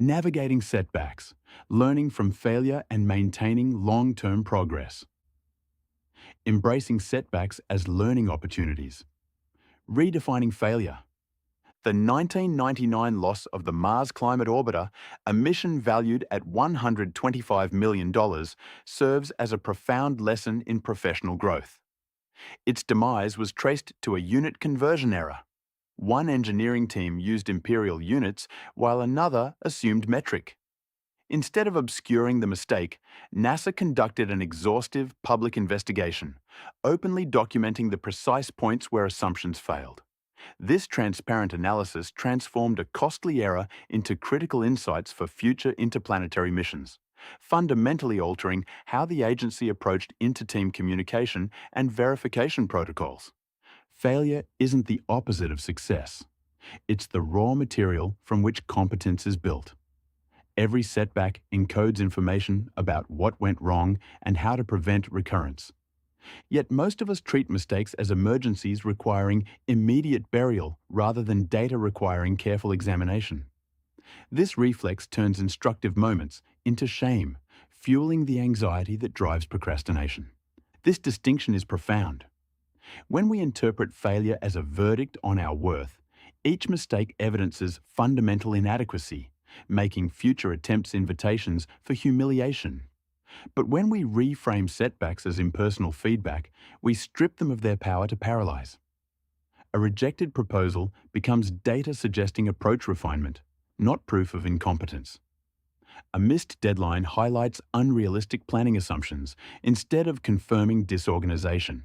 Navigating setbacks, learning from failure and maintaining long-term progress. Embracing setbacks as learning opportunities. Redefining failure. The 1999 loss of the Mars Climate Orbiter, a mission valued at $125 million, serves as a profound lesson in professional growth. Its demise was traced to a unit conversion error. One engineering team used imperial units while another assumed metric. Instead of obscuring the mistake, NASA conducted an exhaustive public investigation, openly documenting the precise points where assumptions failed. This transparent analysis transformed a costly error into critical insights for future interplanetary missions, fundamentally altering how the agency approached inter-team communication and verification protocols. Failure isn't the opposite of success. It's the raw material from which competence is built. Every setback encodes information about what went wrong and how to prevent recurrence. Yet most of us treat mistakes as emergencies requiring immediate burial rather than data requiring careful examination. This reflex turns instructive moments into shame, fueling the anxiety that drives procrastination. This distinction is profound. When we interpret failure as a verdict on our worth, each mistake evidences fundamental inadequacy, making future attempts invitations for humiliation. But when we reframe setbacks as impersonal feedback, we strip them of their power to paralyze. A rejected proposal becomes data suggesting approach refinement, not proof of incompetence. A missed deadline highlights unrealistic planning assumptions instead of confirming disorganization.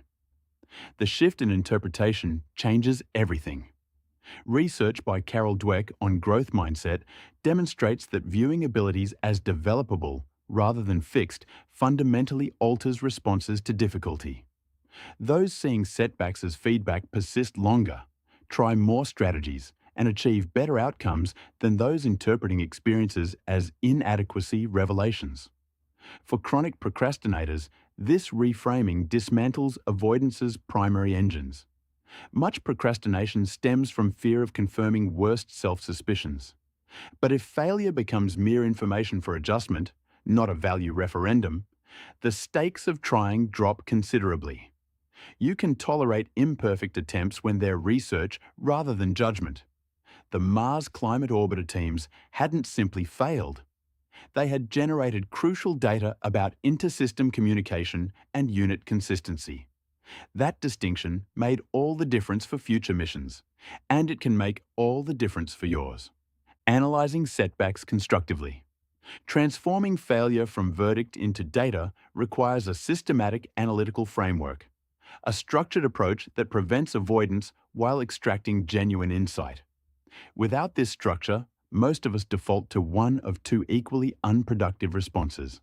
The shift in interpretation changes everything. Research by Carol Dweck on growth mindset demonstrates that viewing abilities as developable rather than fixed fundamentally alters responses to difficulty. Those seeing setbacks as feedback persist longer, try more strategies, and achieve better outcomes than those interpreting experiences as inadequacy revelations. For chronic procrastinators, this reframing dismantles avoidance's primary engines. Much procrastination stems from fear of confirming worst self-suspicions. But if failure becomes mere information for adjustment, not a value referendum, the stakes of trying drop considerably. You can tolerate imperfect attempts when they're research rather than judgment. The Mars Climate Orbiter teams hadn't simply failed. They had generated crucial data about inter-system communication and unit consistency. That distinction made all the difference for future missions, and it can make all the difference for yours. Analyzing setbacks constructively. Transforming failure from verdict into data requires a systematic analytical framework, a structured approach that prevents avoidance while extracting genuine insight. Without this structure, most of us default to one of two equally unproductive responses: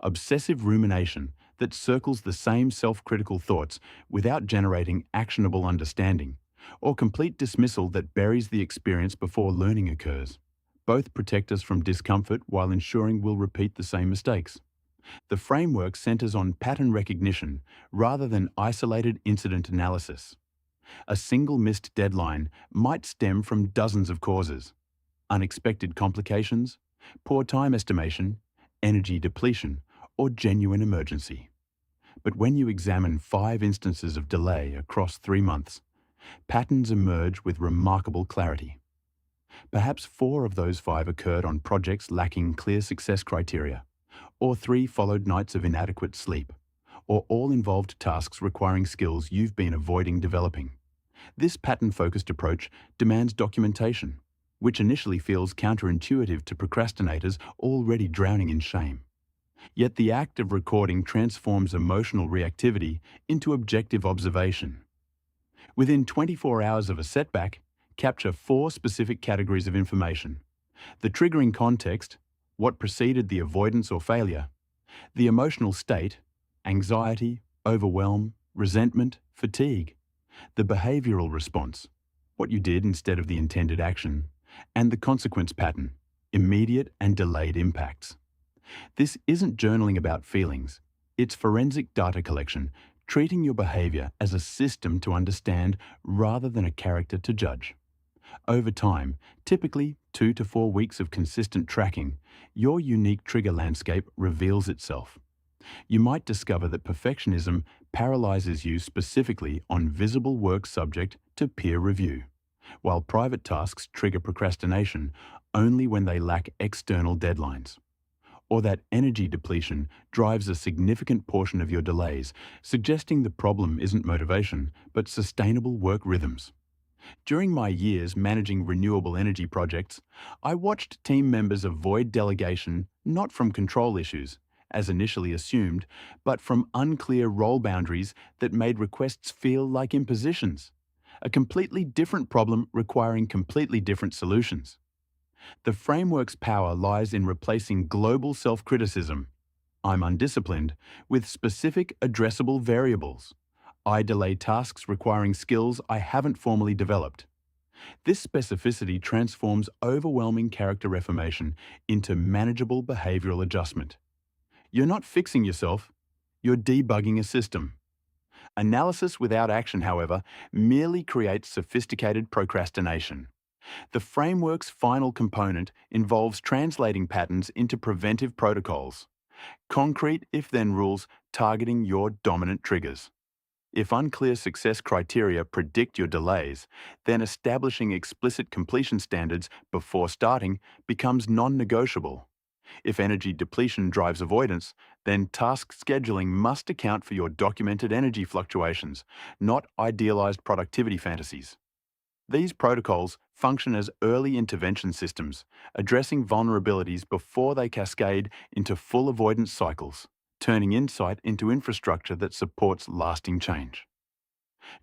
obsessive rumination that circles the same self-critical thoughts without generating actionable understanding, or complete dismissal that buries the experience before learning occurs. Both protect us from discomfort while ensuring we'll repeat the same mistakes. The framework centers on pattern recognition rather than isolated incident analysis. A single missed deadline might stem from dozens of causes: unexpected complications, poor time estimation, energy depletion, or genuine emergency. But when you examine 5 instances of delay across 3 months, patterns emerge with remarkable clarity. Perhaps 4 of those 5 occurred on projects lacking clear success criteria, or 3 followed nights of inadequate sleep, or all involved tasks requiring skills you've been avoiding developing. This pattern-focused approach demands documentation, which initially feels counterintuitive to procrastinators already drowning in shame. Yet the act of recording transforms emotional reactivity into objective observation. Within 24 hours of a setback, capture 4 specific categories of information: the triggering context, what preceded the avoidance or failure; the emotional state, anxiety, overwhelm, resentment, fatigue; the behavioral response, what you did instead of the intended action; and the consequence pattern, immediate and delayed impacts. This isn't journaling about feelings. It's forensic data collection, treating your behavior as a system to understand rather than a character to judge. Over time, typically 2 to 4 weeks of consistent tracking, your unique trigger landscape reveals itself. You might discover that perfectionism paralyzes you specifically on visible work subject to peer review, while private tasks trigger procrastination only when they lack external deadlines. Or that energy depletion drives a significant portion of your delays, suggesting the problem isn't motivation, but sustainable work rhythms. During my years managing renewable energy projects, I watched team members avoid delegation not from control issues, as initially assumed, but from unclear role boundaries that made requests feel like impositions. A completely different problem requiring completely different solutions. The framework's power lies in replacing global self-criticism, I'm undisciplined, with specific addressable variables. I delay tasks requiring skills I haven't formally developed. This specificity transforms overwhelming character reformation into manageable behavioral adjustment. You're not fixing yourself, you're debugging a system. Analysis without action, however, merely creates sophisticated procrastination. The framework's final component involves translating patterns into preventive protocols, concrete if-then rules targeting your dominant triggers. If unclear success criteria predict your delays, then establishing explicit completion standards before starting becomes non-negotiable. If energy depletion drives avoidance, then task scheduling must account for your documented energy fluctuations, not idealized productivity fantasies. These protocols function as early intervention systems, addressing vulnerabilities before they cascade into full avoidance cycles, turning insight into infrastructure that supports lasting change.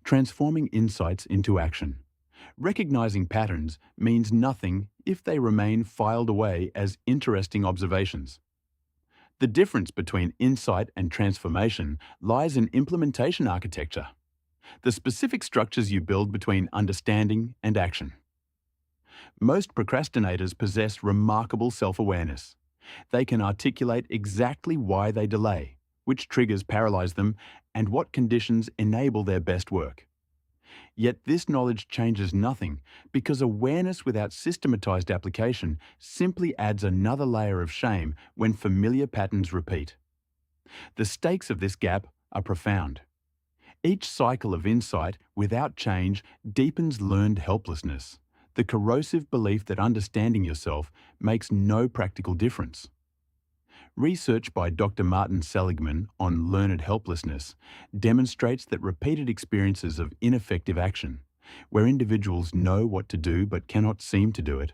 Transforming insights into action. Recognizing patterns means nothing if they remain filed away as interesting observations. The difference between insight and transformation lies in implementation architecture, the specific structures you build between understanding and action. Most procrastinators possess remarkable self-awareness. They can articulate exactly why they delay, which triggers paralyze them, and what conditions enable their best work. Yet this knowledge changes nothing because awareness without systematized application simply adds another layer of shame when familiar patterns repeat. The stakes of this gap are profound. Each cycle of insight without change deepens learned helplessness, the corrosive belief that understanding yourself makes no practical difference. Research by Dr. Martin Seligman on learned helplessness demonstrates that repeated experiences of ineffective action, where individuals know what to do but cannot seem to do it,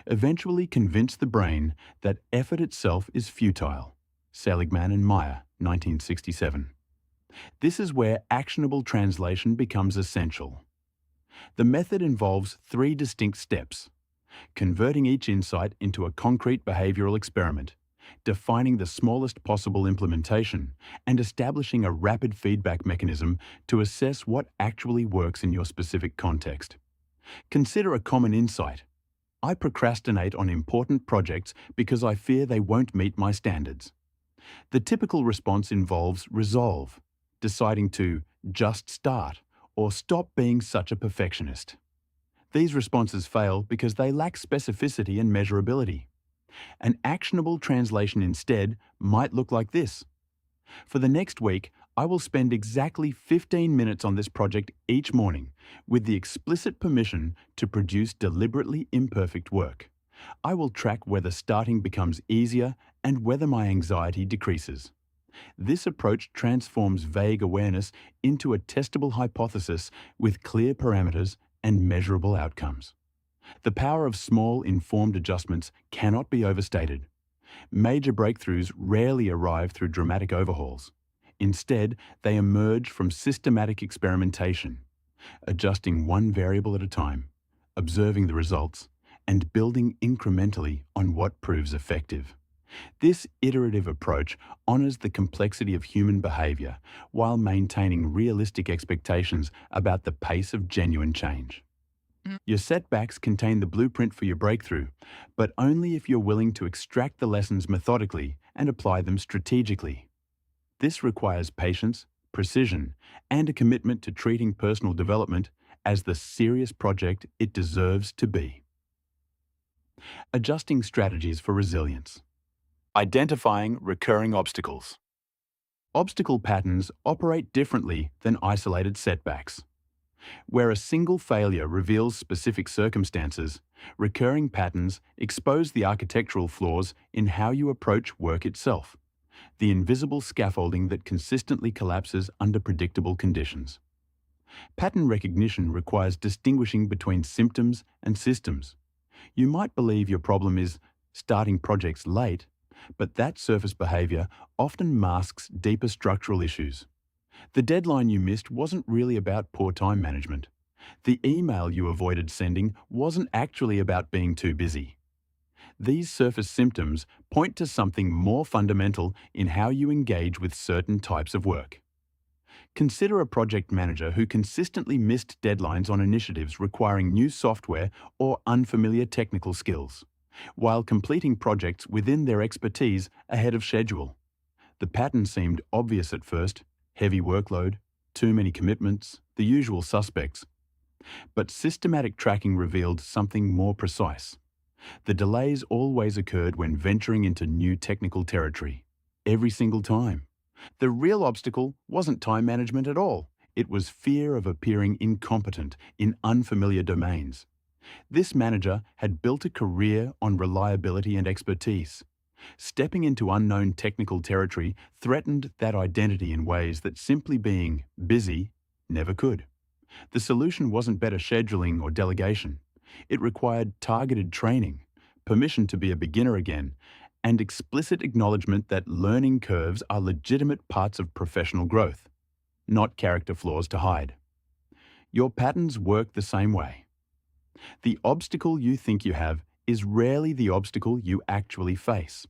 eventually convince the brain that effort itself is futile. Seligman and Meyer, 1967. This is where actionable translation becomes essential. The method involves 3 distinct steps: converting each insight into a concrete behavioral experiment, defining the smallest possible implementation, and establishing a rapid feedback mechanism to assess what actually works in your specific context. Consider a common insight. I procrastinate on important projects because I fear they won't meet my standards. The typical response involves resolve, deciding to just start or stop being such a perfectionist. These responses fail because they lack specificity and measurability. An actionable translation instead might look like this. For the next week, I will spend exactly 15 minutes on this project each morning, with the explicit permission to produce deliberately imperfect work. I will track whether starting becomes easier and whether my anxiety decreases. This approach transforms vague awareness into a testable hypothesis with clear parameters and measurable outcomes. The power of small, informed adjustments cannot be overstated. Major breakthroughs rarely arrive through dramatic overhauls. Instead, they emerge from systematic experimentation, adjusting one variable at a time, observing the results, and building incrementally on what proves effective. This iterative approach honors the complexity of human behavior while maintaining realistic expectations about the pace of genuine change. Your setbacks contain the blueprint for your breakthrough, but only if you're willing to extract the lessons methodically and apply them strategically. This requires patience, precision, and a commitment to treating personal development as the serious project it deserves to be. Adjusting strategies for resilience. Identifying recurring obstacles. Obstacle patterns operate differently than isolated setbacks. Where a single failure reveals specific circumstances, recurring patterns expose the architectural flaws in how you approach work itself, the invisible scaffolding that consistently collapses under predictable conditions. Pattern recognition requires distinguishing between symptoms and systems. You might believe your problem is starting projects late, but that surface behavior often masks deeper structural issues. The deadline you missed wasn't really about poor time management. The email you avoided sending wasn't actually about being too busy. These surface symptoms point to something more fundamental in how you engage with certain types of work. Consider a project manager who consistently missed deadlines on initiatives requiring new software or unfamiliar technical skills, while completing projects within their expertise ahead of schedule. The pattern seemed obvious at first: heavy workload, too many commitments, the usual suspects. But systematic tracking revealed something more precise. The delays always occurred when venturing into new technical territory. Every single time. The real obstacle wasn't time management at all. It was fear of appearing incompetent in unfamiliar domains. This manager had built a career on reliability and expertise. Stepping into unknown technical territory threatened that identity in ways that simply being busy never could. The solution wasn't better scheduling or delegation. It required targeted training, permission to be a beginner again, and explicit acknowledgement that learning curves are legitimate parts of professional growth, not character flaws to hide. Your patterns work the same way. The obstacle you think you have is rarely the obstacle you actually face.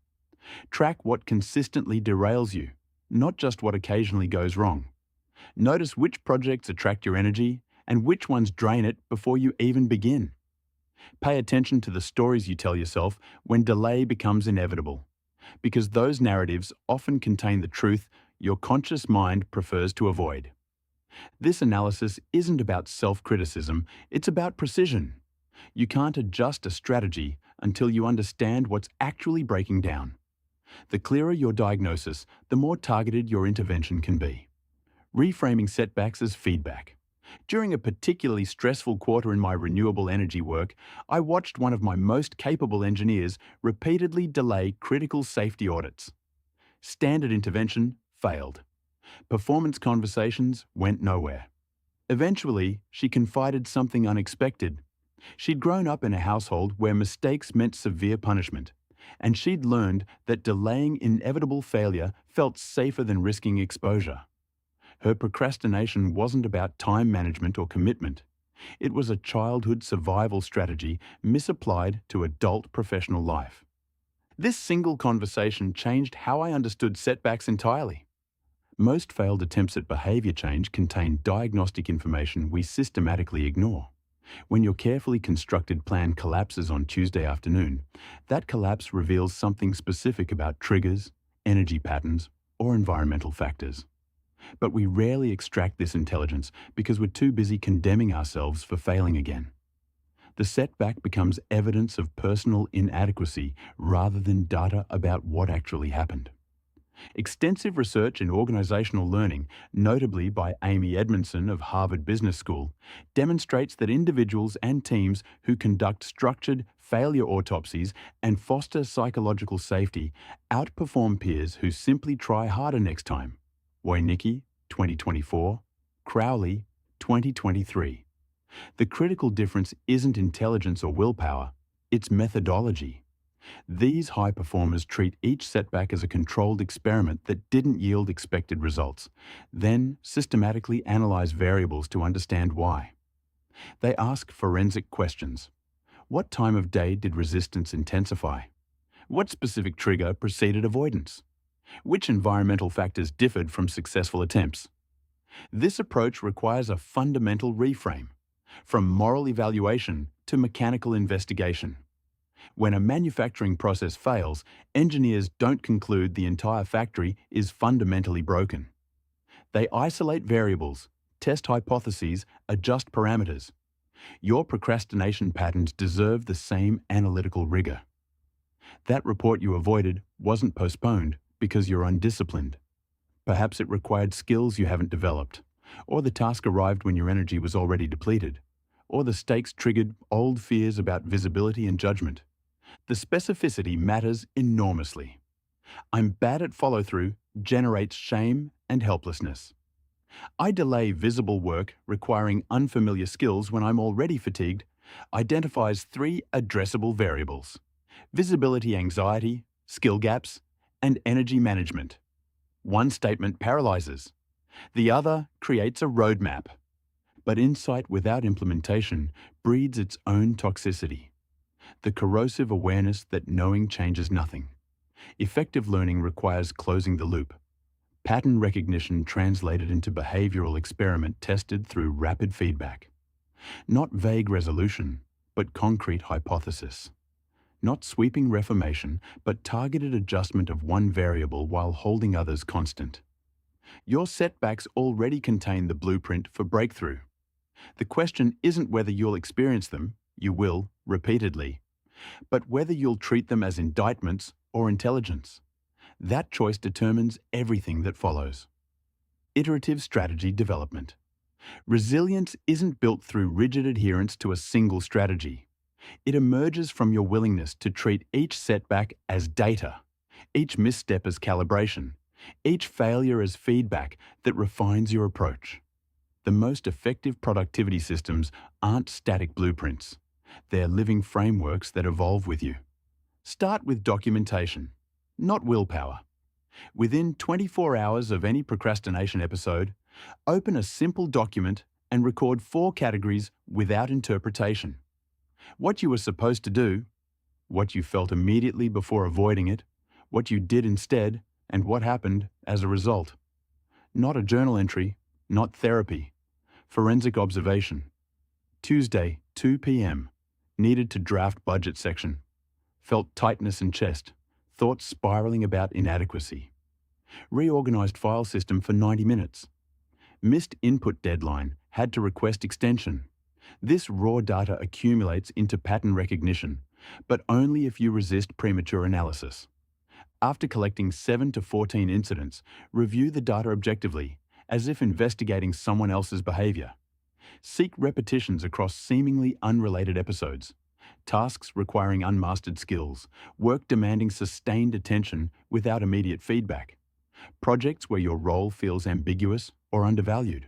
Track what consistently derails you, not just what occasionally goes wrong. Notice which projects attract your energy and which ones drain it before you even begin. Pay attention to the stories you tell yourself when delay becomes inevitable, because those narratives often contain the truth your conscious mind prefers to avoid. This analysis isn't about self-criticism, it's about precision. You can't adjust a strategy until you understand what's actually breaking down. The clearer your diagnosis, the more targeted your intervention can be. Reframing setbacks as feedback. During a particularly stressful quarter in my renewable energy work, I watched one of my most capable engineers repeatedly delay critical safety audits. Standard intervention failed. Performance conversations went nowhere. Eventually, she confided something unexpected. She'd grown up in a household where mistakes meant severe punishment, and she'd learned that delaying inevitable failure felt safer than risking exposure. Her procrastination wasn't about time management or commitment. It was a childhood survival strategy misapplied to adult professional life. This single conversation changed how I understood setbacks entirely. Most failed attempts at behavior change contain diagnostic information we systematically ignore. When your carefully constructed plan collapses on Tuesday afternoon, that collapse reveals something specific about triggers, energy patterns, or environmental factors. But we rarely extract this intelligence because we're too busy condemning ourselves for failing again. The setback becomes evidence of personal inadequacy rather than data about what actually happened. Extensive research in organizational learning, notably by Amy Edmondson of Harvard Business School, demonstrates that individuals and teams who conduct structured failure autopsies and foster psychological safety outperform peers who simply try harder next time. Wojnicki, 2024, Crowley, 2023. The critical difference isn't intelligence or willpower, it's methodology. These high performers treat each setback as a controlled experiment that didn't yield expected results, then systematically analyze variables to understand why. They ask forensic questions. What time of day did resistance intensify? What specific trigger preceded avoidance? Which environmental factors differed from successful attempts? This approach requires a fundamental reframe, from moral evaluation to mechanical investigation. When a manufacturing process fails, engineers don't conclude the entire factory is fundamentally broken. They isolate variables, test hypotheses, adjust parameters. Your procrastination patterns deserve the same analytical rigor. That report you avoided wasn't postponed because you're undisciplined. Perhaps it required skills you haven't developed, or the task arrived when your energy was already depleted, or the stakes triggered old fears about visibility and judgment. The specificity matters enormously. I'm bad at follow-through generates shame and helplessness. I delay visible work requiring unfamiliar skills when I'm already fatigued identifies 3 addressable variables: visibility anxiety, skill gaps, and energy management. One statement paralyzes. The other creates a roadmap. But insight without implementation breeds its own toxicity. The corrosive awareness that knowing changes nothing. Effective learning requires closing the loop. Pattern recognition translated into behavioral experiment tested through rapid feedback. Not vague resolution, but concrete hypothesis. Not sweeping reformation, but targeted adjustment of one variable while holding others constant. Your setbacks already contain the blueprint for breakthrough. The question isn't whether you'll experience them, you will, repeatedly, but whether you'll treat them as indictments or intelligence. That choice determines everything that follows. Iterative strategy development. Resilience isn't built through rigid adherence to a single strategy. It emerges from your willingness to treat each setback as data, each misstep as calibration, each failure as feedback that refines your approach. The most effective productivity systems aren't static blueprints. They're living frameworks that evolve with you. Start with documentation, not willpower. Within 24 hours of any procrastination episode, open a simple document and record 4 categories without interpretation. What you were supposed to do, what you felt immediately before avoiding it, what you did instead, and what happened as a result. Not a journal entry, not therapy. Forensic observation. Tuesday, 2 p.m. Needed to draft budget section. Felt tightness in chest. Thoughts spiraling about inadequacy. Reorganized file system for 90 minutes. Missed input deadline. Had to request extension. This raw data accumulates into pattern recognition, but only if you resist premature analysis. After collecting 7 to 14 incidents, review the data objectively, as if investigating someone else's behavior. Seek repetitions across seemingly unrelated episodes. Tasks requiring unmastered skills. Work demanding sustained attention without immediate feedback. Projects where your role feels ambiguous or undervalued.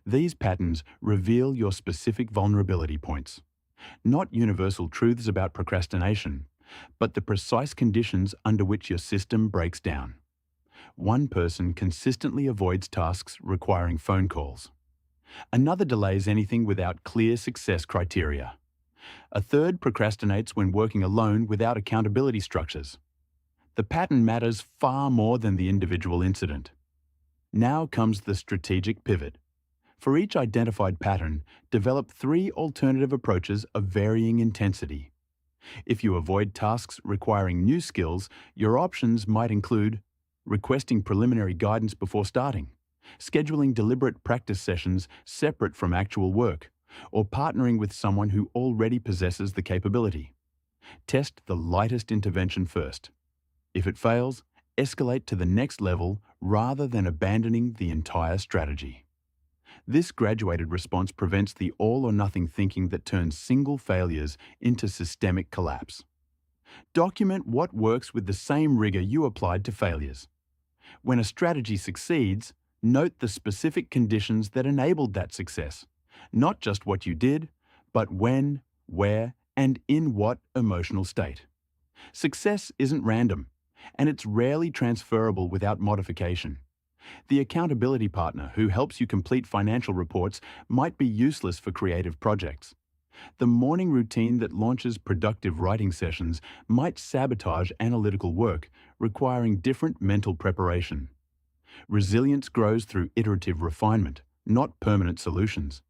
These patterns reveal your specific vulnerability points. Not universal truths about procrastination, but the precise conditions under which your system breaks down. One person consistently avoids tasks requiring phone calls. Another delays anything without clear success criteria. A third procrastinates when working alone without accountability structures. The pattern matters far more than the individual incident. Now comes the strategic pivot. For each identified pattern, develop 3 alternative approaches of varying intensity. If you avoid tasks requiring new skills, your options might include requesting preliminary guidance before starting, scheduling deliberate practice sessions separate from actual work, or partnering with someone who already possesses the capability. Test the lightest intervention first. If it fails, escalate to the next level rather than abandoning the entire strategy. This graduated response prevents the all-or-nothing thinking that turns single failures into systemic collapse. Document what works with the same rigor you applied to failures. When a strategy succeeds, note the specific conditions that enabled that success, not just what you did, but when, where, and in what emotional state. Success isn't random, and it's rarely transferable without modification. The accountability partner who helps you complete financial reports might be useless for creative projects. The morning routine that launches productive writing sessions might sabotage analytical work, requiring different mental preparation. Resilience grows through iterative refinement, not permanent solutions.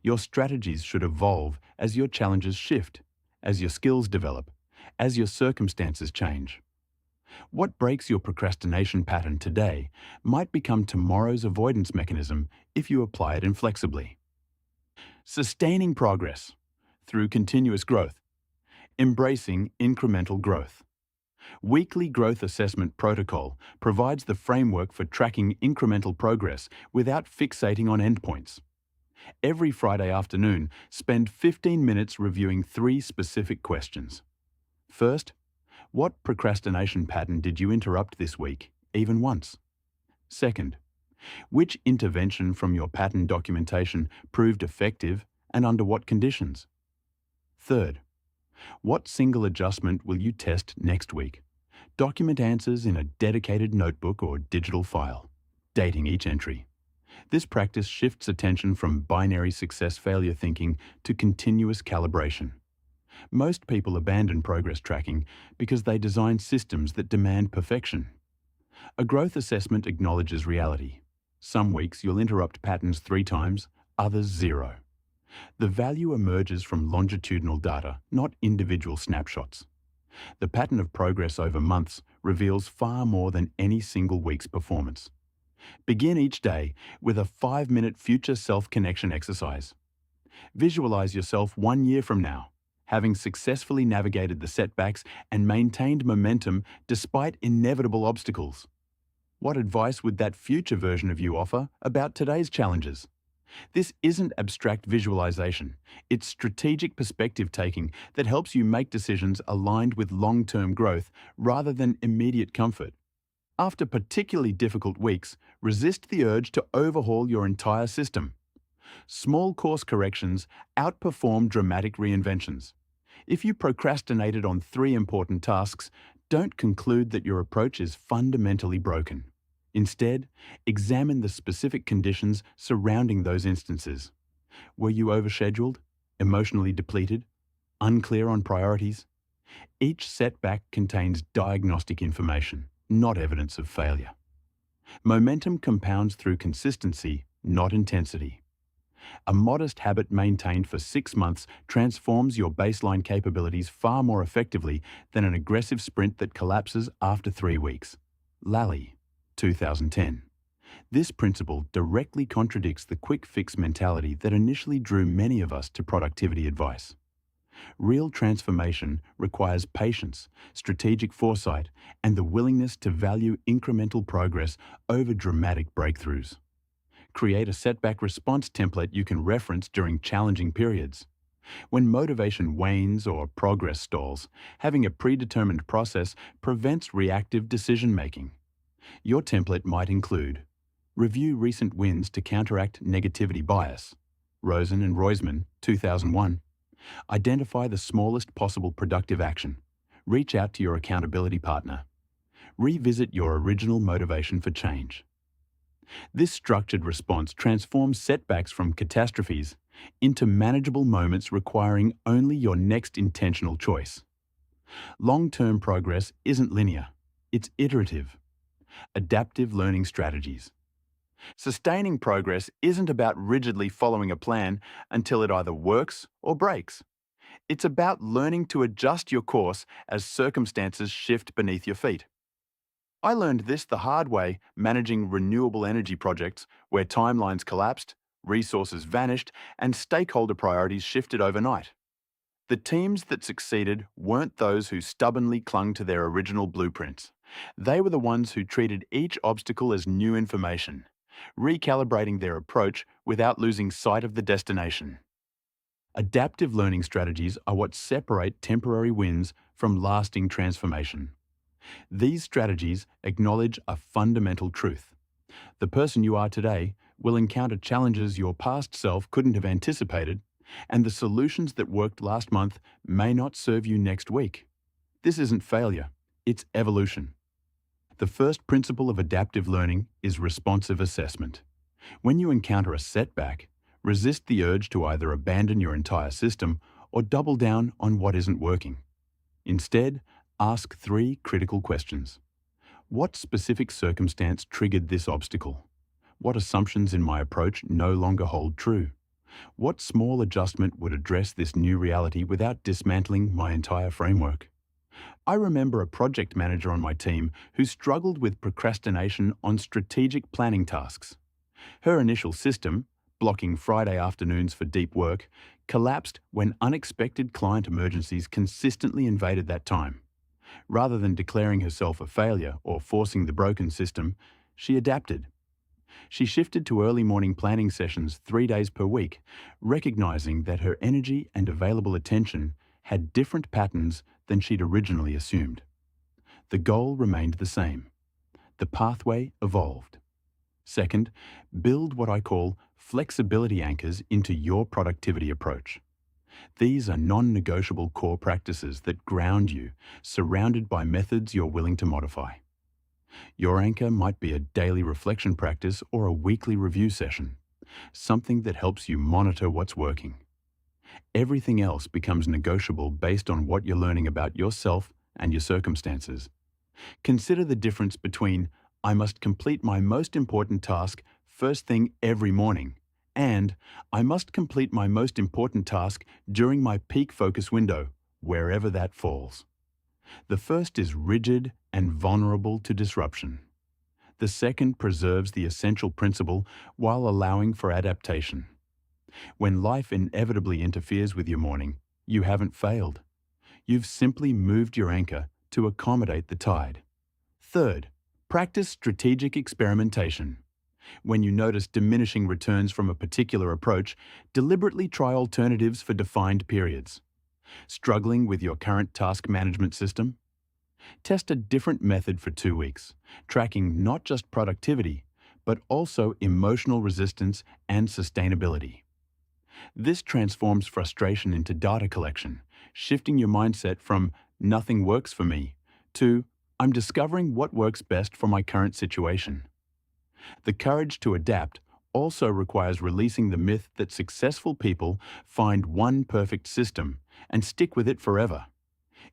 Your strategies should evolve as your challenges shift, as your skills develop, as your circumstances change. What breaks your procrastination pattern today might become tomorrow's avoidance mechanism if you apply it inflexibly. Sustaining progress through continuous growth. Embracing incremental growth. Weekly Growth Assessment Protocol provides the framework for tracking incremental progress without fixating on endpoints. Every Friday afternoon, spend 15 minutes reviewing 3 specific questions. First, what procrastination pattern did you interrupt this week, even once? Second, which intervention from your pattern documentation proved effective and under what conditions? Third, what single adjustment will you test next week? Document answers in a dedicated notebook or digital file, dating each entry. This practice shifts attention from binary success-failure thinking to continuous calibration. Most people abandon progress tracking because they design systems that demand perfection. A growth assessment acknowledges reality. Some weeks you'll interrupt patterns 3 times, others 0. The value emerges from longitudinal data, not individual snapshots. The pattern of progress over months reveals far more than any single week's performance. Begin each day with a 5-minute future self-connection exercise. Visualize yourself 1 year from now, having successfully navigated the setbacks and maintained momentum despite inevitable obstacles. What advice would that future version of you offer about today's challenges? This isn't abstract visualization. It's strategic perspective taking that helps you make decisions aligned with long-term growth rather than immediate comfort. After particularly difficult weeks, resist the urge to overhaul your entire system. Small course corrections outperform dramatic reinventions. If you procrastinated on 3 important tasks, don't conclude that your approach is fundamentally broken. Instead, examine the specific conditions surrounding those instances. Were you overscheduled, emotionally depleted, unclear on priorities? Each setback contains diagnostic information, not evidence of failure. Momentum compounds through consistency, not intensity. A modest habit maintained for 6 months transforms your baseline capabilities far more effectively than an aggressive sprint that collapses after 3 weeks. Lally, 2010. This principle directly contradicts the quick fix mentality that initially drew many of us to productivity advice. Real transformation requires patience, strategic foresight, and the willingness to value incremental progress over dramatic breakthroughs. Create a setback response template you can reference during challenging periods. When motivation wanes or progress stalls, having a predetermined process prevents reactive decision-making. Your template might include: review recent wins to counteract negativity bias. Rosen and Roisman, 2001. Identify the smallest possible productive action. Reach out to your accountability partner. Revisit your original motivation for change. This structured response transforms setbacks from catastrophes into manageable moments requiring only your next intentional choice. Long-term progress isn't linear, it's iterative. Adaptive learning strategies. Sustaining progress isn't about rigidly following a plan until it either works or breaks. It's about learning to adjust your course as circumstances shift beneath your feet. I learned this the hard way managing renewable energy projects where timelines collapsed, resources vanished, and stakeholder priorities shifted overnight. The teams that succeeded weren't those who stubbornly clung to their original blueprints. They were the ones who treated each obstacle as new information, recalibrating their approach without losing sight of the destination. Adaptive learning strategies are what separate temporary wins from lasting transformation. These strategies acknowledge a fundamental truth. The person you are today will encounter challenges your past self couldn't have anticipated, and the solutions that worked last month may not serve you next week. This isn't failure, it's evolution. The first principle of adaptive learning is responsive assessment. When you encounter a setback, resist the urge to either abandon your entire system or double down on what isn't working. Instead, ask 3 critical questions. What specific circumstance triggered this obstacle? What assumptions in my approach no longer hold true? What small adjustment would address this new reality without dismantling my entire framework? I remember a project manager on my team who struggled with procrastination on strategic planning tasks. Her initial system, blocking Friday afternoons for deep work, collapsed when unexpected client emergencies consistently invaded that time. Rather than declaring herself a failure or forcing the broken system, she adapted. She shifted to early morning planning sessions 3 days per week, recognizing that her energy and available attention had different patterns than she'd originally assumed. The goal remained the same. The pathway evolved. Second, build what I call flexibility anchors into your productivity approach. These are non-negotiable core practices that ground you, surrounded by methods you're willing to modify. Your anchor might be a daily reflection practice or a weekly review session, something that helps you monitor what's working. Everything else becomes negotiable based on what you're learning about yourself and your circumstances. Consider the difference between "I must complete my most important task first thing every morning" and "I must complete my most important task during my peak focus window, wherever that falls." The first is rigid and vulnerable to disruption. The second preserves the essential principle while allowing for adaptation. When life inevitably interferes with your morning, you haven't failed. You've simply moved your anchor to accommodate the tide. Third, practice strategic experimentation. When you notice diminishing returns from a particular approach, deliberately try alternatives for defined periods. Struggling with your current task management system? Test a different method for 2 weeks, tracking not just productivity, but also emotional resistance and sustainability. This transforms frustration into data collection, shifting your mindset from "nothing works for me" to "I'm discovering what works best for my current situation." The courage to adapt also requires releasing the myth that successful people find one perfect system and stick with it forever.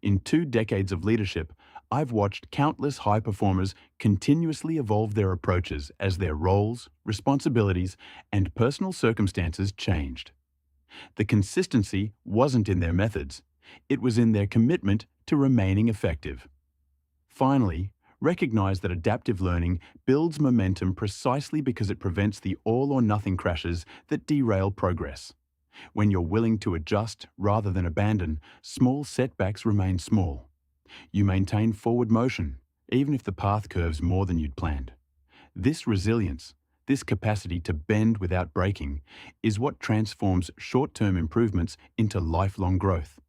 In 2 decades of leadership, I've watched countless high performers continuously evolve their approaches as their roles, responsibilities, and personal circumstances changed. The consistency wasn't in their methods, it was in their commitment to remaining effective. Finally, recognize that adaptive learning builds momentum precisely because it prevents the all-or-nothing crashes that derail progress. When you're willing to adjust rather than abandon, small setbacks remain small. You maintain forward motion, even if the path curves more than you'd planned. This resilience, this capacity to bend without breaking, is what transforms short-term improvements into lifelong growth.